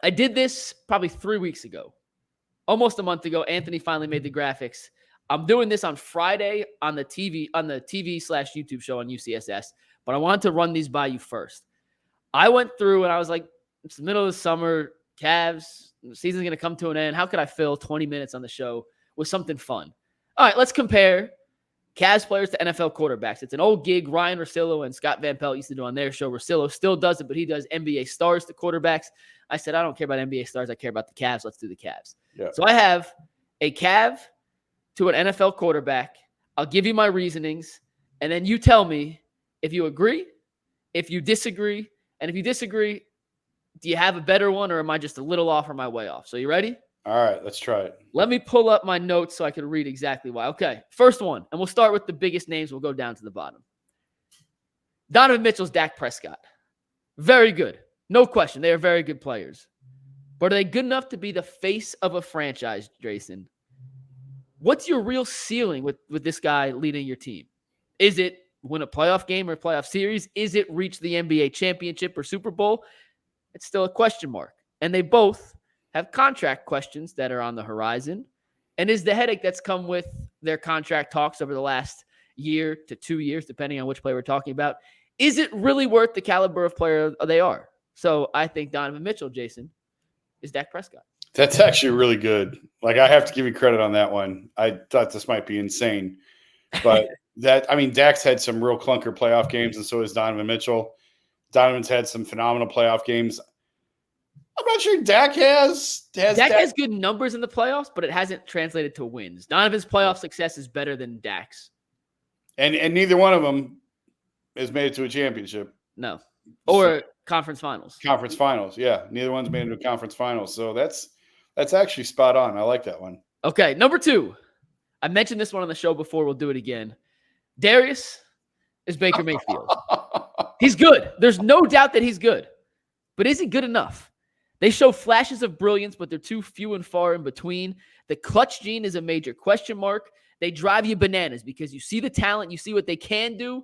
I did this probably 3 weeks ago, almost a month ago. Anthony finally made the graphics. I'm doing this on Friday on the TV/YouTube show on UCSS, but I wanted to run these by you first. I went through and I was like, it's the middle of the summer, Cavs, the season's going to come to an end. How could I fill 20 minutes on the show with something fun? All right, let's compare Cavs players to NFL quarterbacks. It's an old gig. Ryan Russillo and Scott Van Pelt used to do on their show. Russillo still does it, but he does NBA stars to quarterbacks. I said, I don't care about NBA stars. I care about the Cavs. Let's do the Cavs. Yeah. So I have a Cav to an NFL quarterback. I'll give you my reasonings, and then you tell me if you agree, if you disagree, and if you disagree, do you have a better one, or am I just a little off or am I way off? So you ready? All right, let's try it. Let me pull up my notes so I can read exactly why. Okay, first one, and we'll start with the biggest names. We'll go down to the bottom. Donovan Mitchell's Dak Prescott. Very good. No question. They are very good players. But are they good enough to be the face of a franchise, Jason? What's your real ceiling with this guy leading your team? Is it win a playoff game or a playoff series? Is it reach the NBA championship or Super Bowl? It's still a question mark. And they both have contract questions that are on the horizon. And is the headache that's come with their contract talks over the last year to 2 years, depending on which player we're talking about, is it really worth the caliber of player they are? So I think Donovan Mitchell, Jason, is Dak Prescott. That's actually really good. Like, I have to give you credit on that one. I thought this might be insane. But Dak's had some real clunker playoff games, and so has Donovan Mitchell. Donovan's had some phenomenal playoff games. I'm not sure Dak has. Dak has good numbers in the playoffs, but it hasn't translated to wins. Donovan's playoff success is better than Dak's. And neither one of them has made it to a championship. No. Or conference finals. Conference finals, yeah. Neither one's made it to a conference finals. So that's actually spot on. I like that one. Okay, number 2. I mentioned this one on the show before. We'll do it again. Darius is Baker Mayfield. He's good. There's no doubt that he's good. But is he good enough? They show flashes of brilliance, but they're too few and far in between. The clutch gene is a major question mark. They drive you bananas because you see the talent, you see what they can do,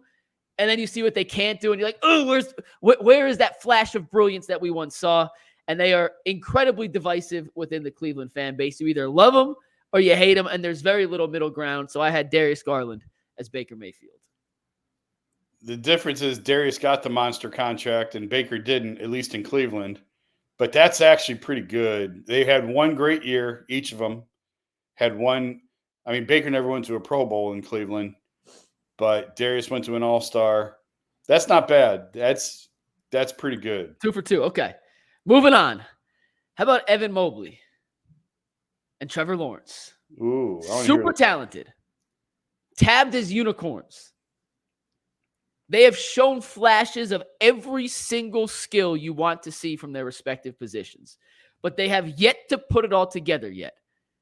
and then you see what they can't do, and you're like, oh, where is that flash of brilliance that we once saw? And they are incredibly divisive within the Cleveland fan base. You either love them or you hate them, and there's very little middle ground. So I had Darius Garland as Baker Mayfield. The difference is Darius got the monster contract and Baker didn't, at least in Cleveland. But that's actually pretty good. They had one great year. Each of them had one. I mean, Baker never went to a Pro Bowl in Cleveland, but Darius went to an All-Star. That's not bad. That's pretty good. 2 for 2. Okay. Moving on. How about Evan Mobley and Trevor Lawrence? Ooh, super talented. Tabbed as unicorns. They have shown flashes of every single skill you want to see from their respective positions, but they have yet to put it all together yet.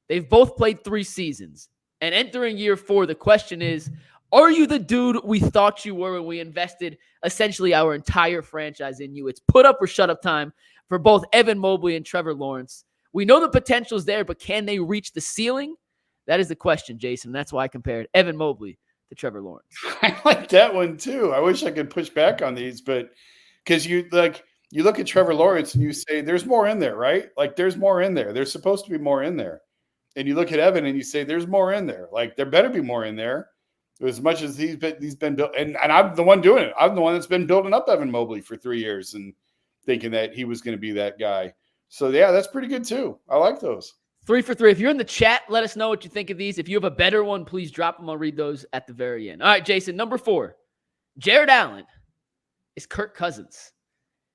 They've both played 3 seasons, and entering year 4, the question is, are you the dude we thought you were when we invested essentially our entire franchise in you? It's put up or shut up time for both Evan Mobley and Trevor Lawrence. We know the potential is there, but can they reach the ceiling? That is the question, Jason. That's why I compared Evan Mobley to Trevor Lawrence. I like that one too. I wish I could push back on these, but because you look at Trevor Lawrence and you say there's more in there, right? Like there's more in there. There's supposed to be more in there. And you look at Evan and you say there's more in there. Like there better be more in there. As much as he's been built, and I'm the one doing it. I'm the one that's been building up Evan Mobley for 3 years and thinking that he was going to be that guy. So yeah, that's pretty good too. I like those. 3 for 3. If you're in the chat, let us know what you think of these. If you have a better one, please drop them. I'll read those at the very end. All right, Jason, number 4. Jarrett Allen is Kirk Cousins.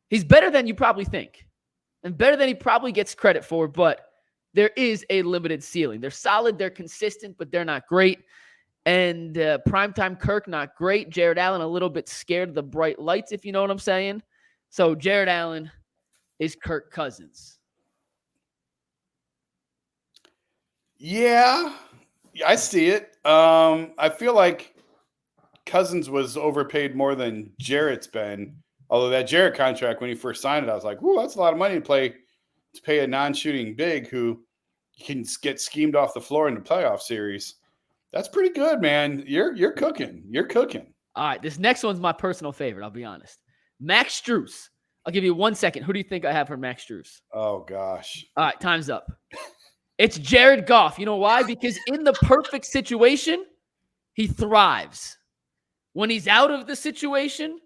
He's better than you probably think and better than he probably gets credit for, but there is a limited ceiling. They're solid, they're consistent, but they're not great. And primetime Kirk, not great. Jarrett Allen, a little bit scared of the bright lights, if you know what I'm saying. So Jarrett Allen is Kirk Cousins. Yeah, I see it. I feel like Cousins was overpaid more than Jarrett's been. Although that Jarrett contract, when he first signed it, I was like, "Whoa, that's a lot of money to pay a non-shooting big who can get schemed off the floor in the playoff series." That's pretty good, man. You're cooking. You're cooking. All right, this next one's my personal favorite. I'll be honest. Max Strus I'll give you 1 second. Who do you think I have for Max Strus? Oh, gosh. All right, time's up. It's Jared Goff. You know why? Because in the perfect situation, he thrives. When he's out of the situation,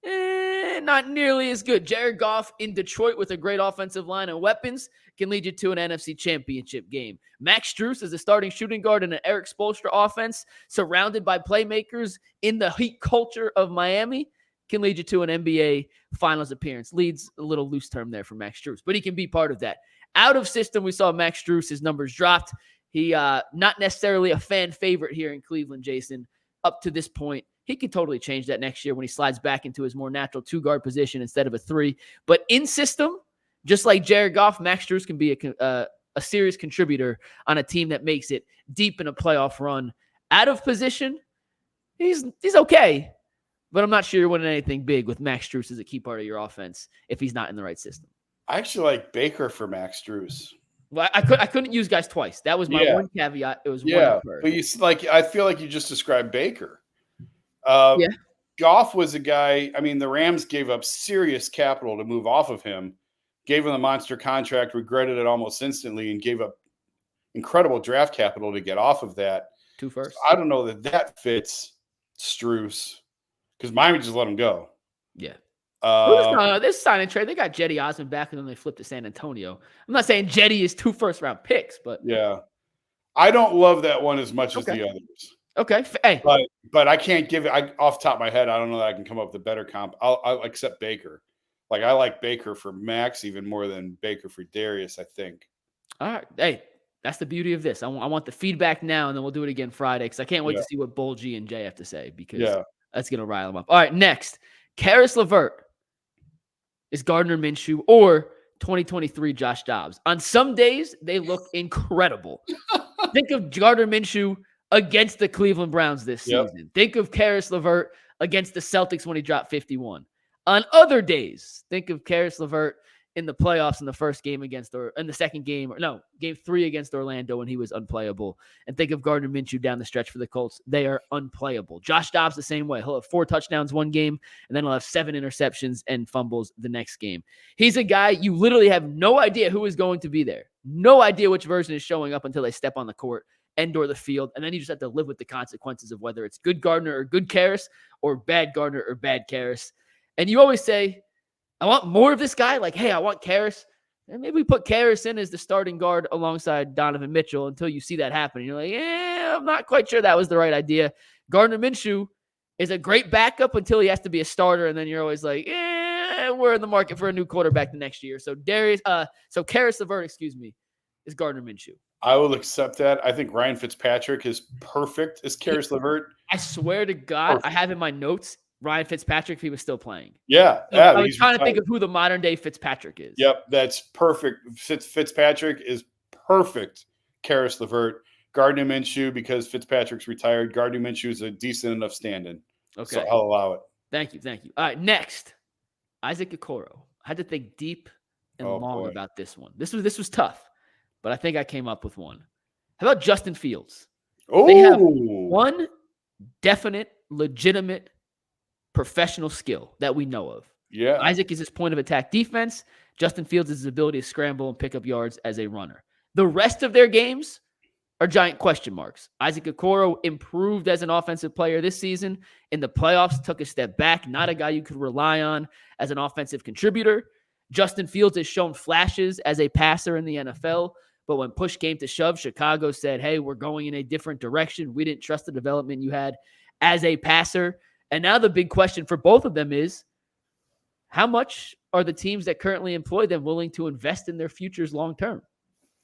not nearly as good. Jared Goff in Detroit with a great offensive line and weapons can lead you to an NFC championship game. Max Strus is a starting shooting guard in an Eric Spoelstra offense surrounded by playmakers in the heat culture of Miami can lead you to an NBA Finals appearance. Leads a little loose term there for Max Strus, but he can be part of that. Out of system, we saw Max Strus, his numbers dropped. He not necessarily a fan favorite here in Cleveland, Jason, up to this point. He could totally change that next year when he slides back into his more natural two-guard position instead of a three. But in system, just like Jared Goff, Max Strus can be a serious contributor on a team that makes it deep in a playoff run. Out of position, he's okay. But I'm not sure you're winning anything big with Max Strus as a key part of your offense if he's not in the right system. I actually like Baker for Max Strus. Well, I couldn't use guys twice. That was my one caveat. It was one per. But I feel like you just described Baker. Goff was a guy. I mean, the Rams gave up serious capital to move off of him, gave him the monster contract, regretted it almost instantly, and gave up incredible draft capital to get off of that. 2 firsts. So I don't know that fits Strus because Miami just let him go. Yeah. This sign and trade, they got Jetty Osmond back and then they flipped to San Antonio. I'm not saying Jetty is 2 first-round picks, but yeah, I don't love that one as much as the others. Okay, hey, but I can't give it. Off the top of my head, I don't know that I can come up with a better comp. I'll accept Baker. Like I like Baker for Max even more than Baker for Darius. I think. All right, hey, that's the beauty of this. I want the feedback now, and then we'll do it again Friday because I can't wait to see what Bull G and Jay have to say because that's gonna rile them up. All right, next, Karis LeVert is Gardner Minshew or 2023 Josh Dobbs. On some days, they look incredible. Think of Gardner Minshew against the Cleveland Browns this season. Think of Karis LeVert against the Celtics when he dropped 51. On other days, think of Karis LeVert in the playoffs in the first game in the second game, game 3 against Orlando when he was unplayable. And think of Gardner Minshew down the stretch for the Colts. They are unplayable. Josh Dobbs the same way. He'll have 4 touchdowns one game, and then he'll have 7 interceptions and fumbles the next game. He's a guy you literally have no idea who is going to be there. No idea which version is showing up until they step on the court and or the field, and then you just have to live with the consequences of whether it's good Gardner or good Karis or bad Gardner or bad Karis. And you always say, I want more of this guy. Like, hey, I want Karis. And maybe we put Karis in as the starting guard alongside Donovan Mitchell until you see that happen. You're like, I'm not quite sure that was the right idea. Gardner Minshew is a great backup until he has to be a starter. And then you're always like, we're in the market for a new quarterback the next year. So Karis LeVert, is Gardner Minshew. I will accept that. I think Ryan Fitzpatrick is perfect as Karis LeVert. I swear to God, I have in my notes Ryan Fitzpatrick if he was still playing. I was trying to think of who the modern day Fitzpatrick is. Yep, that's perfect. Fitzpatrick is perfect. Karis LeVert. Gardner Minshew, because Fitzpatrick's retired. Gardner Minshew is a decent enough stand-in. Okay. So I'll allow it. Thank you. All right, next. Isaac Okoro. I had to think deep and long about this one. This was tough, but I think I came up with one. How about Justin Fields? They have one definite, legitimate professional skill that we know of. Yeah. Isaac is his point of attack defense. Justin Fields is his ability to scramble and pick up yards as a runner. The rest of their games are giant question marks. Isaac Okoro improved as an offensive player this season. In the playoffs, took a step back. Not a guy you could rely on as an offensive contributor. Justin Fields has shown flashes as a passer in the NFL, but when push came to shove, Chicago said, hey, we're going in a different direction. We didn't trust the development you had as a passer. And now the big question for both of them is, how much are the teams that currently employ them willing to invest in their futures long-term?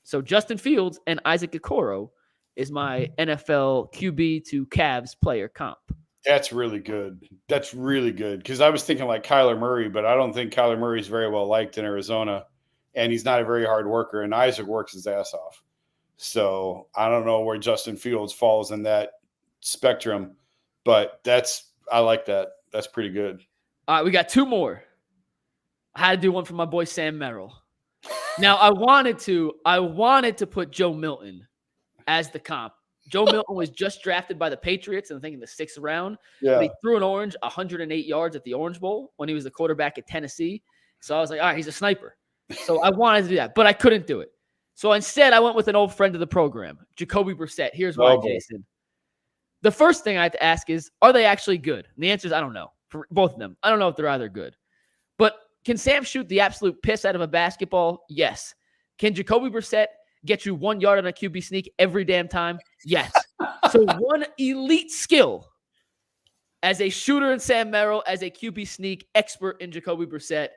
So Justin Fields and Isaac Okoro is my NFL QB to Cavs player comp. That's really good. Because I was thinking like Kyler Murray, but I don't think Kyler Murray is very well liked in Arizona, and he's not a very hard worker, and Isaac works his ass off. So I don't know where Justin Fields falls in that spectrum, but I like that. That's pretty good. All right, we got 2 more. I had to do one for my boy Sam Merrill. Now I wanted to put Joe Milton as the comp Joe Milton was just drafted by the Patriots, and I think in the 6th round. Yeah. But he threw an orange 108 yards at the Orange Bowl when he was the quarterback at Tennessee. So I was like, all right, he's a sniper. So I wanted to do that, but I couldn't do it. So instead, I went with an old friend of the program, Jacoby Brissett. Here's why, Jason. The first thing I have to ask is, are they actually good? And the answer is, I don't know. For both of them, I don't know if they're either good. But can Sam shoot the absolute piss out of a basketball? Yes. Can Jacoby Brissett get you 1 yard on a QB sneak every damn time? Yes. So one elite skill as a shooter in Sam Merrill, as a QB sneak expert in Jacoby Brissett.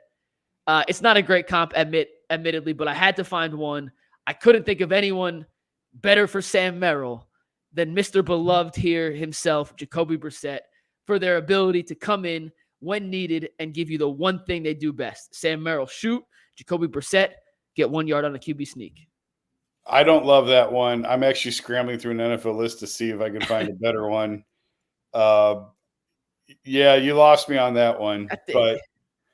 It's not a great comp, admittedly, but I had to find one. I couldn't think of anyone better for Sam Merrill than Mr. Beloved here himself, Jacoby Brissett, for their ability to come in when needed and give you the one thing they do best. Sam Merrill, shoot. Jacoby Brissett, get 1 yard on a QB sneak. I don't love that one. I'm actually scrambling through an NFL list to see if I can find a better one. Yeah, you lost me on that one. But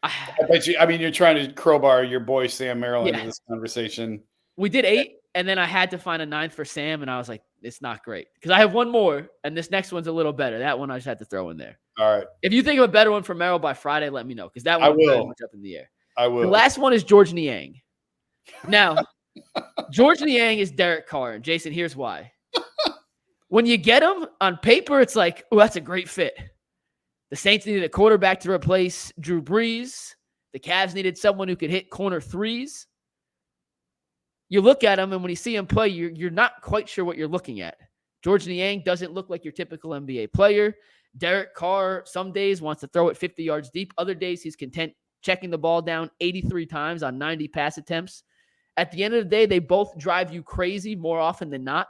I bet you, I mean, you're trying to crowbar your boy Sam Merrill into this conversation. We did 8, and then I had to find a 9th for Sam, and I was like, it's not great. Because I have one more, and this next one's a little better. That one I just had to throw in there. All right. If you think of a better one for Merrill by Friday, let me know, because that one is very much up in the air. I will. The last one is George Niang. Now, George Niang is Derek Carr, and Jason, here's why. When you get him on paper, it's like, oh, that's a great fit. The Saints needed a quarterback to replace Drew Brees. The Cavs needed someone who could hit corner threes. You look at him, and when you see him play, you're not quite sure what you're looking at. George Niang doesn't look like your typical NBA player. Derek Carr some days wants to throw it 50 yards deep. Other days he's content checking the ball down 83 times on 90 pass attempts. At the end of the day, they both drive you crazy more often than not.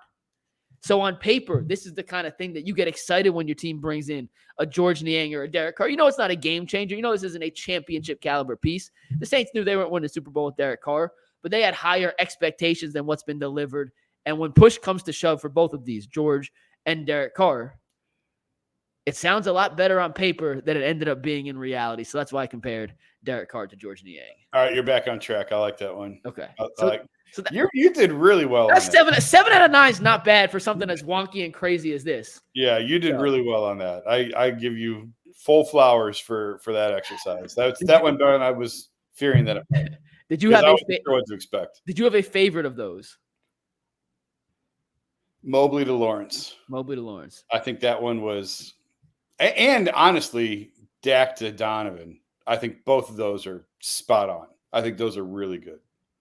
So on paper, this is the kind of thing that you get excited when your team brings in a George Niang or a Derek Carr. You know it's not a game changer. You know this isn't a championship caliber piece. The Saints knew they weren't winning the Super Bowl with Derek Carr, but they had higher expectations than what's been delivered. And when push comes to shove for both of these, George and Derek Carr, it sounds a lot better on paper than it ended up being in reality. So that's why I compared Derek Carr to George Niang. All right, you're back on track. I like that one. Okay. So you did really well. That's on that. 7 out of 9 is not bad for something as wonky and crazy as this. Yeah, you did really well on that. I give you full flowers for that exercise. That one done. I was fearing that. Did you have what to expect? Did you have a favorite of those? Mobley to Lawrence. I think that one was, and honestly, Dak to Donovan. I think both of those are spot on. I think those are really good.